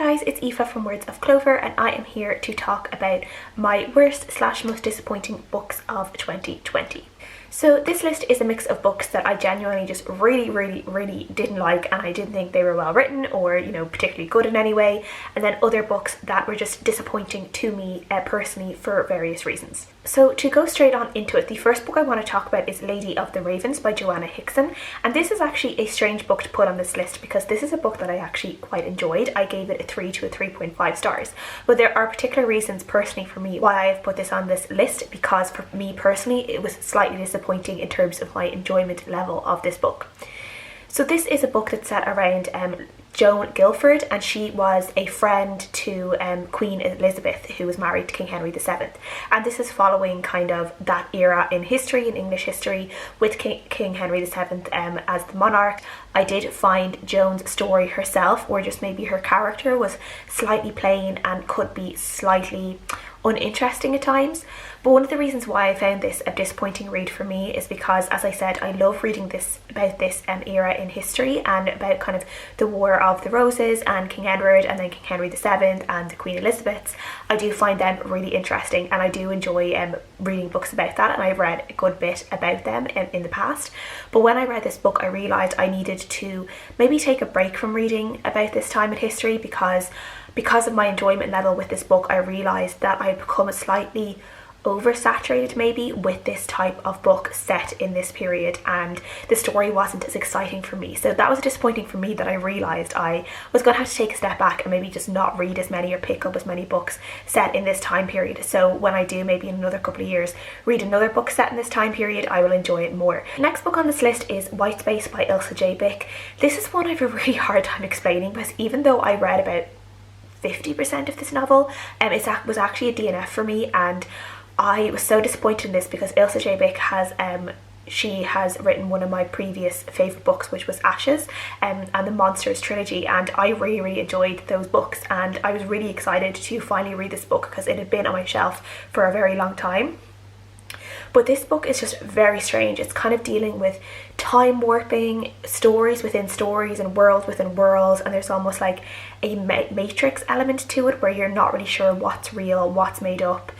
guys, it's Aoife from Words of Clover, and I am here to talk about my worst / most disappointing books of 2020. So this list is a mix of books that I genuinely just really didn't like, and I didn't think they were well written or, particularly good in any way, and then other books that were just disappointing to me personally for various reasons. So to go straight on into it, the first book I want to talk about is Lady of the Ravens by Joanna Hickson, and this is actually a strange book to put on this list because this is a book that I actually quite enjoyed. I gave it a 3 to a 3.5 stars, but there are particular reasons personally for me why I have put this on this list, because for me personally it was slightly disappointing in terms of my enjoyment level of this book. So this is a book that's set around Joan Guilford, and she was a friend to Queen Elizabeth, who was married to King Henry VII, and this is following kind of that era in history, in English history, with King Henry VII as the monarch. I did find Joan's story herself, or just maybe her character, was slightly plain and could be slightly uninteresting at times. But one of the reasons why I found this a disappointing read for me is because, as I said, I love reading this about this era in history and about kind of the War of the Roses and King Edward and then King Henry VII and the Queen Elizabeths. I do find them really interesting, and I do enjoy reading books about that, and I've read a good bit about them in the past. But when I read this book, I realised I needed to maybe take a break from reading about this time in history, because of my enjoyment level with this book, I realised that I had become slightly oversaturated maybe with this type of book set in this period, and the story wasn't as exciting for me. So that was disappointing for me, that I realised I was going to have to take a step back and maybe just not read as many or pick up as many books set in this time period. So when I do maybe in another couple of years read another book set in this time period, I will enjoy it more. Next book on this list is White Space by Ilsa J. Bick. This is one I have a really hard time explaining, because even though I read about 50% of this novel, it was actually a DNF for me, and I was so disappointed in this because Ilsa J. Bick has she has written one of my previous favourite books, which was Ashes, and the Monsters trilogy, and I really enjoyed those books, and I was really excited to finally read this book because it had been on my shelf for a very long time. But this book is just very strange. It's kind of dealing with time warping, stories within stories, and worlds within worlds, and there's almost like a matrix element to it where you're not really sure what's real, what's made up.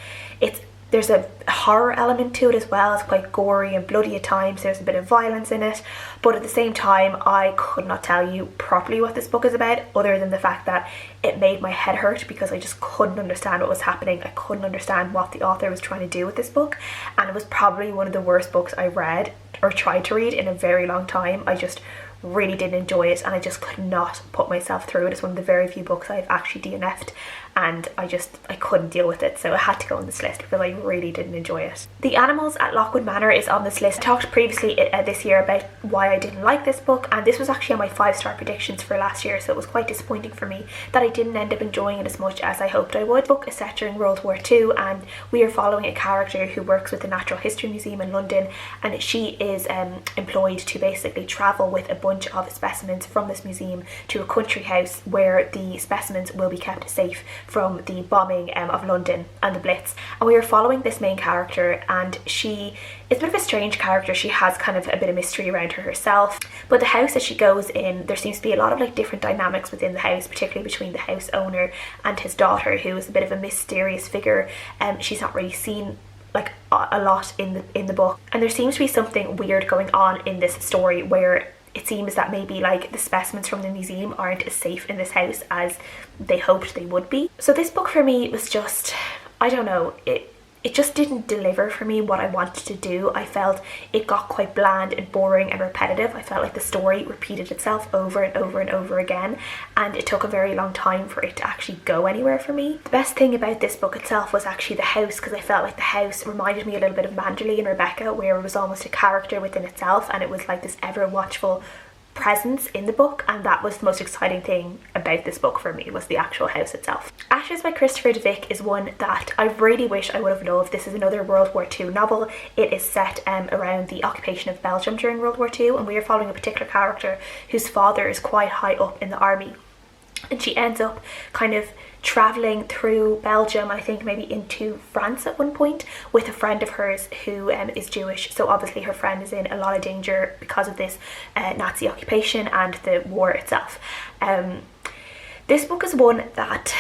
There's a horror element to it as well. It's quite gory and bloody at times. There's a bit of violence in it, but at the same time I could not tell you properly what this book is about, other than the fact that it made my head hurt because I just couldn't understand what was happening. I couldn't understand what the author was trying to do with this book, and it was probably one of the worst books I read or tried to read in a very long time. I just really didn't enjoy it, and I just could not put myself through it. It's one of the very few books I've actually DNF'd, and I couldn't deal with it, so it had to go on this list because I really didn't enjoy it. The Animals at Lockwood Manor is on this list. I talked previously this year about why I didn't like this book, and this was actually on my 5-star predictions for last year, so it was quite disappointing for me that I didn't end up enjoying it as much as I hoped I would. The book is set during World War II, and we are following a character who works with the Natural History Museum in London, and she is employed to basically travel with a bunch of specimens from this museum to a country house where the specimens will be kept safe from the bombing of London and the Blitz. And we are following this main character, and she is a bit of a strange character. She has kind of a bit of mystery around her herself, but the house that she goes in, there seems to be a lot of like different dynamics within the house, particularly between the house owner and his daughter, who is a bit of a mysterious figure. She's not really seen like a lot in the book, and there seems to be something weird going on in this story where it seems that maybe like the specimens from the museum aren't as safe in this house as they hoped they would be. So this book for me was just, I don't know, it just didn't deliver for me what I wanted to do. I felt it got quite bland and boring and repetitive. I felt like the story repeated itself over and over and over again, and it took a very long time for it to actually go anywhere for me. The best thing about this book itself was actually the house, because I felt like the house reminded me a little bit of Mandeville and Rebecca, where it was almost a character within itself, and it was like this ever watchful presence in the book, and that was the most exciting thing about this book for me, was the actual house itself. Ashes by Christopher de Vinck is one that I really wish I would have loved. This is another World War II novel. It is set around the occupation of Belgium during World War II, and we are following a particular character whose father is quite high up in the army, and she ends up kind of travelling through Belgium, I think maybe into France at one point, with a friend of hers who is Jewish. So obviously her friend is in a lot of danger because of this Nazi occupation and the war itself. This book is one that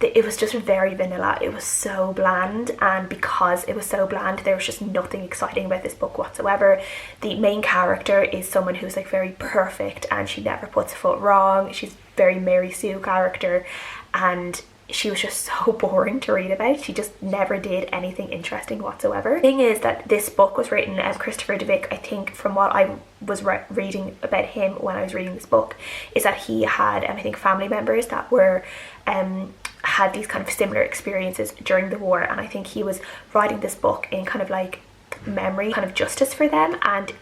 it was just very vanilla. It was so bland, and because it was so bland, there was just nothing exciting about this book whatsoever. The main character is someone who's like very perfect and she never puts a foot wrong. She's very Mary Sue character, and she was just so boring to read about. She just never did anything interesting whatsoever. The thing is that this book was written as Christopher de Vick. I think from what I was reading about him when I was reading this book is that he had I think family members that were had these kind of similar experiences during the war, and I think he was writing this book in kind of like memory, kind of justice for them, and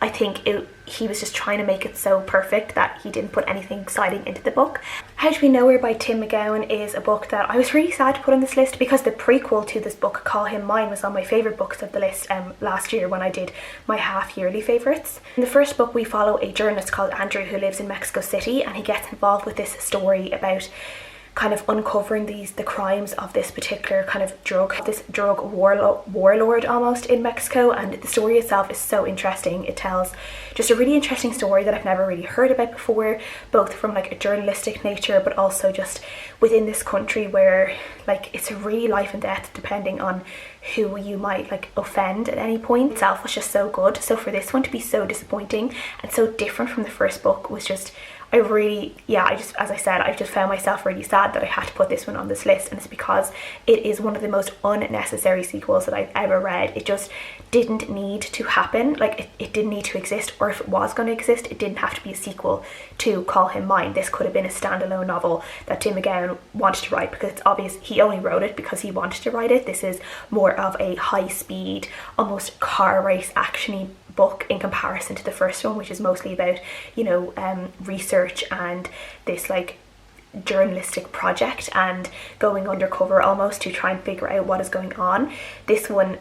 I think he was just trying to make it so perfect that he didn't put anything exciting into the book. How to Be Nowhere by Tim MacGabhann is a book that I was really sad to put on this list because the prequel to this book, Call Him Mine, was on my favourite books of the list last year when I did my half-yearly favourites. In the first book we follow a journalist called Andrew who lives in Mexico City, and he gets involved with this story about kind of uncovering the crimes of this particular kind of drug warlord almost in Mexico. And the story itself is so interesting. It tells just a really interesting story that I've never really heard about before, both from like a journalistic nature but also just within this country where like it's a really life and death depending on who you might like offend at any point. Itself was just so good. So for this one to be so disappointing and so different from the first book was just, I as I said, I just found myself really sad that I had to put this one on this list, and it's because it is one of the most unnecessary sequels that I've ever read. It just didn't need to happen. Like it didn't need to exist, or if it was going to exist, it didn't have to be a sequel to Call Him Mine. This could have been a standalone novel that Tim MacGabhann wanted to write, because it's obvious he only wrote it because he wanted to write it. This is more of a high speed, almost car race actiony book in comparison to the first one, which is mostly about, you know, research and this like journalistic project and going undercover almost to try and figure out what is going on. This one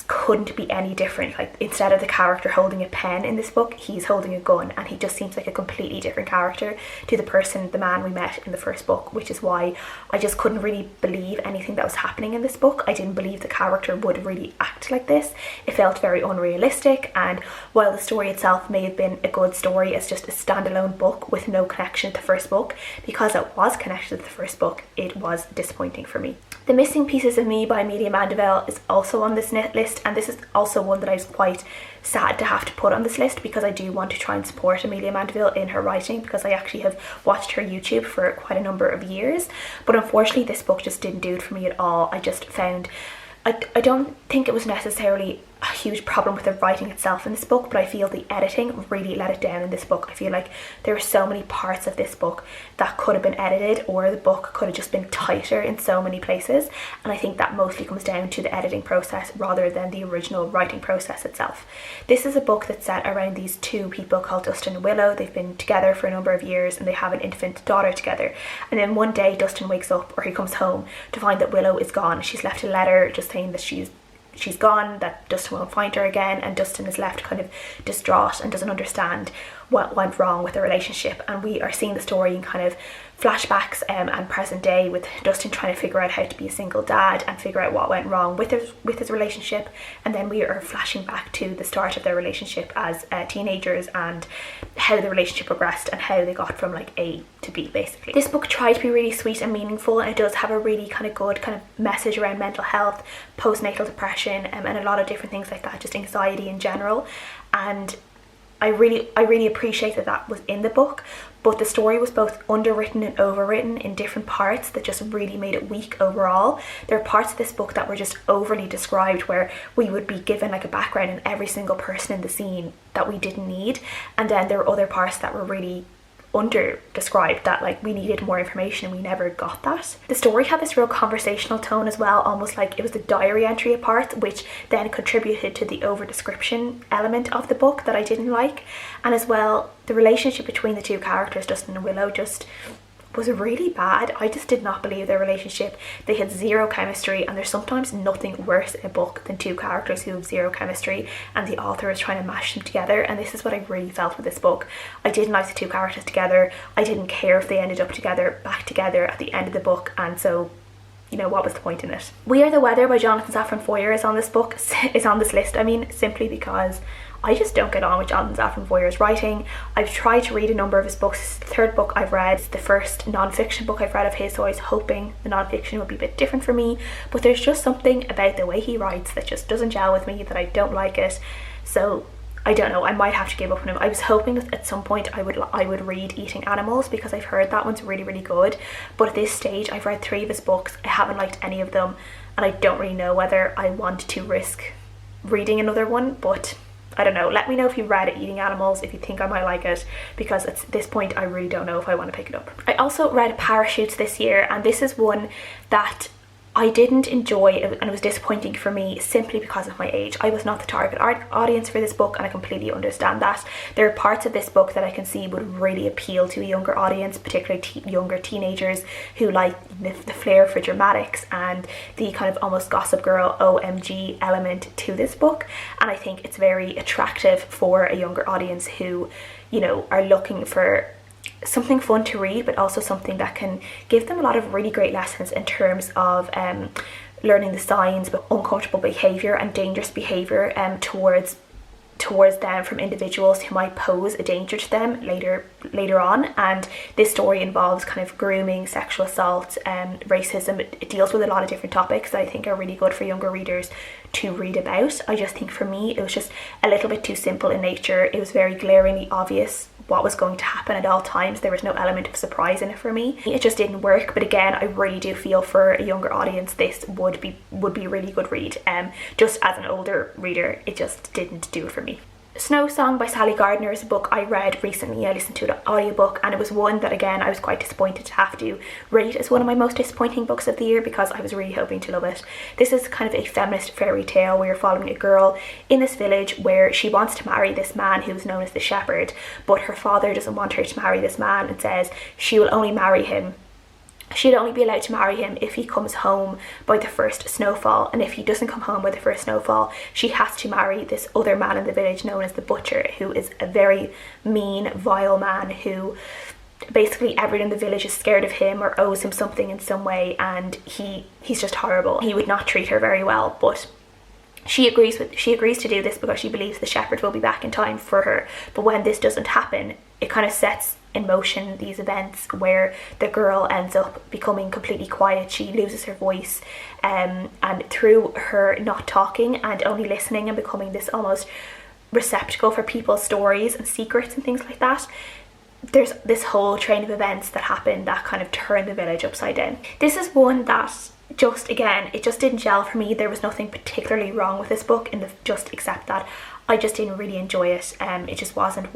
couldn't be any different. Like instead of the character holding a pen in this book, he's holding a gun, and he just seems like a completely different character to the man we met in the first book, which is why I just couldn't really believe anything that was happening in this book. I didn't believe the character would really act like this. It felt very unrealistic, and while the story itself may have been a good story as just a standalone book with no connection to the first book, because it was connected to the first book, it was disappointing for me. The Missing Pieces of Me by Amelia Mandeville is also on this list, and this is also one that I was quite sad to have to put on this list because I do want to try and support Amelia Mandeville in her writing, because I actually have watched her YouTube for quite a number of years, but unfortunately this book just didn't do it for me at all. I just found I don't think it was necessarily a huge problem with the writing itself in this book, but I feel the editing really let it down in this book. I feel like there are so many parts of this book that could have been edited, or the book could have just been tighter in so many places, and I think that mostly comes down to the editing process rather than the original writing process itself. This is a book that's set around these two people called Dustin and Willow. They've been together for a number of years and they have an infant daughter together, and then one day Dustin wakes up, or he comes home to find that Willow is gone. She's left a letter just saying that she's gone, that Dustin won't find her again, and Dustin is left kind of distraught and doesn't understand what went wrong with the relationship. And we are seeing the story in kind of flashbacks and present day, with Dustin trying to figure out how to be a single dad and figure out what went wrong with his relationship, and then we are flashing back to the start of their relationship as teenagers and how the relationship progressed and how they got from like A to B basically. This book tried to be really sweet and meaningful, and it does have a really kind of good kind of message around mental health, postnatal depression, and a lot of different things like that, just anxiety in general, and I really appreciate that was in the book, but the story was both underwritten and overwritten in different parts that just really made it weak overall. There are parts of this book that were just overly described, where we would be given like a background on every single person in the scene that we didn't need, and then there were other parts that were really under described that like we needed more information and we never got that. The story had this real conversational tone as well, almost like it was a diary entry of parts, which then contributed to the over description element of the book that I didn't like. And as well, the relationship between the two characters, Dustin and Willow, just was really bad. I just did not believe their relationship. They had zero chemistry, and there's sometimes nothing worse in a book than two characters who have zero chemistry and the author is trying to mash them together, and this is what I really felt with this book. I didn't like the two characters together. I didn't care if they ended up back together at the end of the book, and so, you know, what was the point in it? We Are the Weather by Jonathan Safran Foer is on this list, simply because I just don't get on with Jonathan Safran Foer's writing. I've tried to read a number of his books. It's the third book I've read. It's the first non-fiction book I've read of his, so I was hoping the non-fiction would be a bit different for me, but there's just something about the way he writes that just doesn't gel with me, that I don't like it. So I don't know, I might have to give up on him. I was hoping that at some point I would read Eating Animals, because I've heard that one's really, really good, but at this stage I've read 3 of his books. I haven't liked any of them, and I don't really know whether I want to risk reading another one, but I don't know. Let me know if you read Eating Animals, if you think I might like it, because at this point I really don't know if I want to pick it up. I also read Parachutes this year, and this is one that I didn't enjoy, and it was disappointing for me simply because of my age. I was not the target audience for this book, and I completely understand that. There are parts of this book that I can see would really appeal to a younger audience, particularly younger teenagers who like the flair for dramatics and the kind of almost Gossip Girl OMG element to this book, and I think it's very attractive for a younger audience who, you know, are looking for something fun to read, but also something that can give them a lot of really great lessons in terms of learning the signs of uncomfortable behaviour and dangerous behaviour towards them from individuals who might pose a danger to them later on. And this story involves kind of grooming, sexual assault, racism. It deals with a lot of different topics that I think are really good for younger readers to read about. I just think for me it was just a little bit too simple in nature. It was very glaringly obvious what was going to happen at all times. There was no element of surprise in it for me. It just didn't work, but again, I really do feel for a younger audience this would be a really good read. Just as an older reader, it just didn't do it for me. Snow Song by Sally Gardner is a book I read recently. I listened to an audiobook, and it was one that again I was quite disappointed to have to rate as one of my most disappointing books of the year, because I was really hoping to love it. This is kind of a feminist fairy tale where you're following a girl in this village where she wants to marry this man who's known as the Shepherd, but her father doesn't want her to marry this man and says she will only marry him. She'd only be allowed to marry him if he comes home by the first snowfall, and if he doesn't come home by the first snowfall, she has to marry this other man in the village known as the Butcher, who is a very mean, vile man who basically everyone in the village is scared of him or owes him something in some way, and he's just horrible. He would not treat her very well, but she agrees to do this because she believes the Shepherd will be back in time for her. But when this doesn't happen, it kind of sets in motion these events where the girl ends up becoming completely quiet. She loses her voice, and through her not talking and only listening and becoming this almost receptacle for people's stories and secrets and things like that, there's this whole train of events that happen that kind of turn the village upside down. This is one that just, again, it just didn't gel for me. There was nothing particularly wrong with this book except that I just didn't really enjoy it. It just wasn't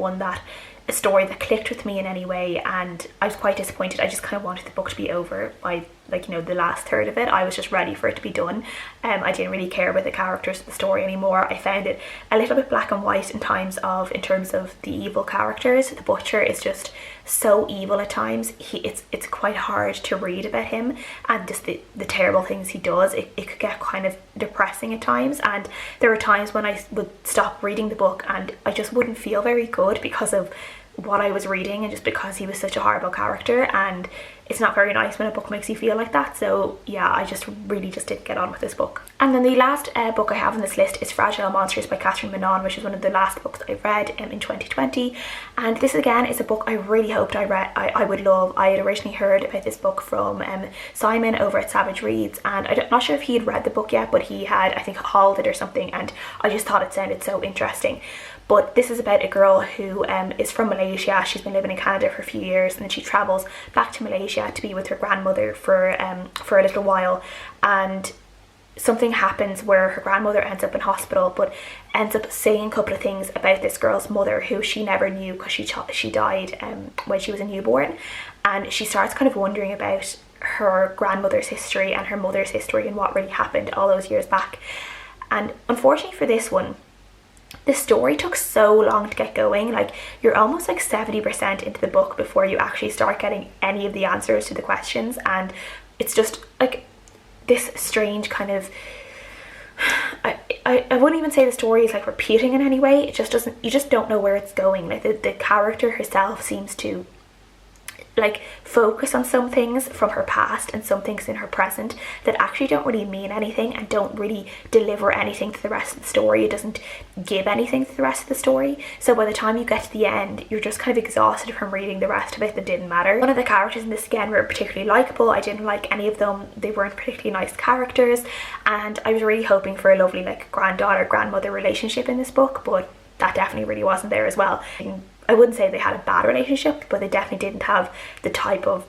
a story that clicked with me in any way, and I was quite disappointed. I just kind of wanted the book to be over by, like, you know, the last third of it. I was just ready for it to be done. I didn't really care about the characters of the story anymore. I found it a little bit black and white in terms of the evil characters. The Butcher is just so evil at times. It's quite hard to read about him, and just the terrible things he does. It could get kind of depressing at times, and there were times when I would stop reading the book and I just wouldn't feel very good because of what I was reading, and just because he was such a horrible character, and it's not very nice when a book makes you feel like that. So yeah, I just really didn't get on with this book. And then the last book I have on this list is Fragile Monsters by Menon, which is one of the last books I read in 2020, and this again is a book I really hoped I would love. I had originally heard about this book from Simon over at Savage Reads, and I'm not sure if he had read the book yet, but he had, I think, hauled it or something, and I just thought it sounded so interesting. But this is about a girl who is from Malaysia. She's been living in Canada for a few years, and then she travels back to Malaysia to be with her grandmother for a little while, and something happens where her grandmother ends up in hospital, but ends up saying a couple of things about this girl's mother who she never knew because she died when she was a newborn, and she starts kind of wondering about her grandmother's history and her mother's history and what really happened all those years back. And unfortunately for this one, the story took so long to get going. Like, you're almost like 70% into the book before you actually start getting any of the answers to the questions, and it's just like this strange kind of, I wouldn't even say the story is like repeating in any way. It just doesn't, you just don't know where it's going. Like the character herself seems to like focus on some things from her past and some things in her present that actually don't really mean anything and don't really deliver anything to the rest of the story. It doesn't give anything to the rest of the story. So by the time you get to the end, you're just kind of exhausted from reading the rest of it that didn't matter. None of the characters in this again were particularly likable. I didn't like any of them. They weren't particularly nice characters, and I was really hoping for a lovely like granddaughter-grandmother relationship in this book, but that definitely really wasn't there as well. I wouldn't say they had a bad relationship, but they definitely didn't have the type of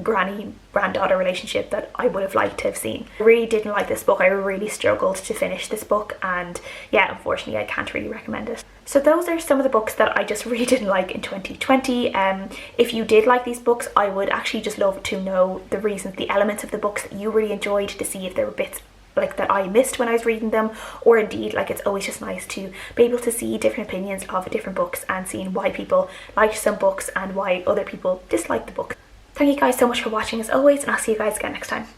granny-granddaughter relationship that I would have liked to have seen. I really didn't like this book. I really struggled to finish this book, and yeah, unfortunately I can't really recommend it. So those are some of the books that I just really didn't like in 2020. If you did like these books, I would actually just love to know the reasons, the elements of the books that you really enjoyed, to see if there were bits like that I missed when I was reading them, or indeed like it's always just nice to be able to see different opinions of different books and seeing why people liked some books and why other people disliked the book. Thank you guys so much for watching as always, and I'll see you guys again next time.